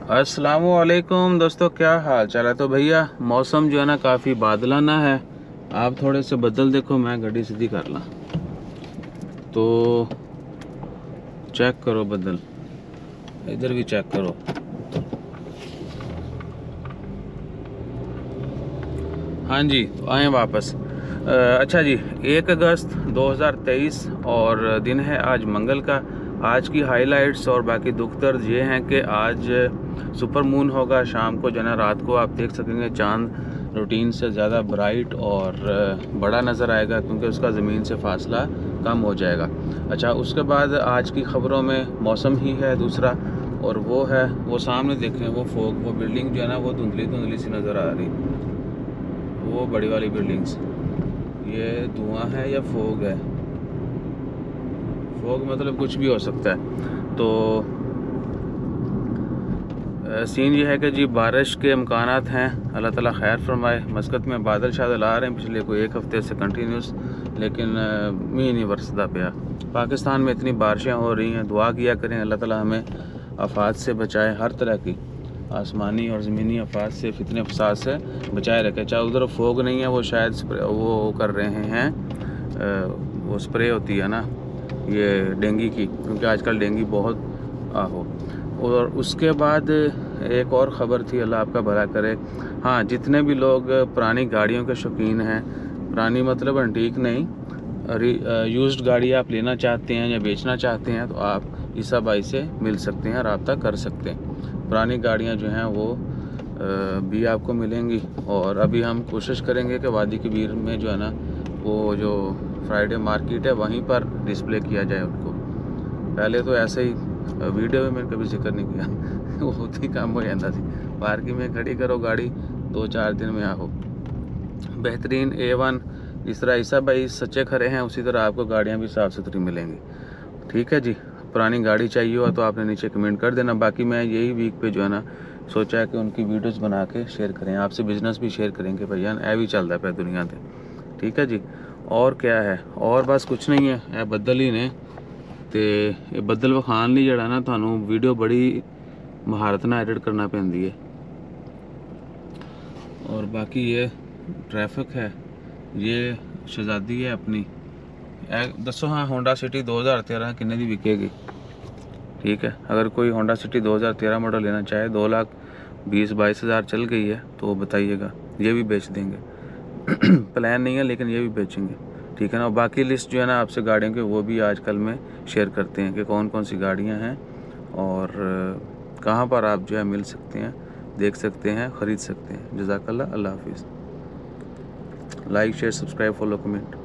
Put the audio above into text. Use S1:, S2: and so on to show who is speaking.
S1: अस्सलामुअलैकुम दोस्तों, क्या हाल चाल है। तो भैया मौसम जो है ना काफ़ी बादलाना है। आप थोड़े से बदल देखो, मैं गाड़ी सीधी कर ला तो चेक करो बदल, इधर भी चेक करो। हाँ जी, तो आए वापस। अच्छा जी, 1 अगस्त 2023 और दिन है आज मंगल का। आज की हाइलाइट्स और बाकी दुख दर्द ये हैं कि आज सुपर मून होगा। शाम को जो है ना, रात को आप देख सकेंगे चांद रूटीन से ज़्यादा ब्राइट और बड़ा नज़र आएगा, क्योंकि उसका ज़मीन से फासला कम हो जाएगा। अच्छा, उसके बाद आज की ख़बरों में मौसम ही है दूसरा, और वो है वो सामने देखें, वो फोग, वो बिल्डिंग जो है ना वो धुंधली धुंधली सी नज़र आ रही, वो बड़ी वाली बिल्डिंग्स। ये धुआं है या फोग है? फोग मतलब कुछ भी हो सकता है। तो सीन ये है कि जी बारिश के इम्कानात हैं, अल्लाह ताला खैर फरमाए। मस्कत में बादल शादल आ रहे हैं पिछले कोई 1 हफ़्ते से कंटिन्यूस, लेकिन मींह नहीं बरसता पाया। पाकिस्तान में इतनी बारिशें हो रही हैं, दुआ किया करें अल्लाह ताला हमें आफात से बचाए, हर तरह की आसमानी और ज़मीनी आफात से, फितने फसाद से बचाए रखे। चाहे उधर फोग नहीं है, वो शायद वो कर रहे हैं, वो स्प्रे होती है ना ये डेंगू की, क्योंकि आजकल डेंगू बहुत आहो। और उसके बाद एक और ख़बर थी, अल्लाह आपका भला करे। हाँ, जितने भी लोग पुरानी गाड़ियों के शौकीन हैं, पुरानी मतलब एंटीक नहीं, यूज्ड गाड़ी आप लेना चाहते हैं या बेचना चाहते हैं, तो आप ईसा भाई से मिल सकते हैं, रब्ता कर सकते हैं। पुरानी गाड़ियाँ जो हैं वो भी आपको मिलेंगी। और अभी हम कोशिश करेंगे कि वादी कबीर में जो है ना, वो जो फ्राइडे मार्केट है वहीं पर डिस्प्ले किया जाए उनको। पहले तो ऐसे ही वीडियो में मैंने कभी जिक्र नहीं किया वो खुद ही काम हो जाता थी। पार्किंग में खड़ी करो गाड़ी, 2-4 दिन में आओ। बेहतरीन A1, जिस तरह ईसा भाई सच्चे खरे हैं, उसी तरह आपको गाड़ियाँ भी साफ़ सुथरी मिलेंगी। ठीक है जी, पुरानी गाड़ी चाहिए हो तो आपने नीचे कमेंट कर देना। बाकी मैं यही वीक पे जो है ना सोचा है कि उनकी वीडियोस बना के शेयर करें, आपसे बिजनेस भी शेयर करेंगे भैया, ए भी चलता पे दुनिया पे। ठीक है जी, और क्या है, और बस कुछ नहीं है, ए बदल ही ने तो ये बदल विखाण लई जड़ा ना थानू वीडियो बड़ी महारत नाल एडिट करना पैंदी है। और बाकी ये ट्रैफिक है, ये शहजादी है अपनी। दसो हाँ, होंडा सिटी 2013 किन्ने दी बिकेगी? ठीक है, अगर कोई होंडा सिटी 2013 मॉडल लेना चाहे, 2,20,22 हज़ार चल गई है तो बताइएगा, ये भी बेच देंगे प्लान नहीं है लेकिन ये भी बेचेंगे। ठीक है ना। बाकी लिस्ट जो है ना आपसे गाड़ियों के, वो भी आजकल में शेयर करते हैं कि कौन कौन सी गाड़ियां हैं और कहाँ पर आप जो है मिल सकते हैं, देख सकते हैं, ख़रीद सकते हैं। जज़ाकल्लाह, अल्लाह हाफिज़। Like share subscribe follow comment.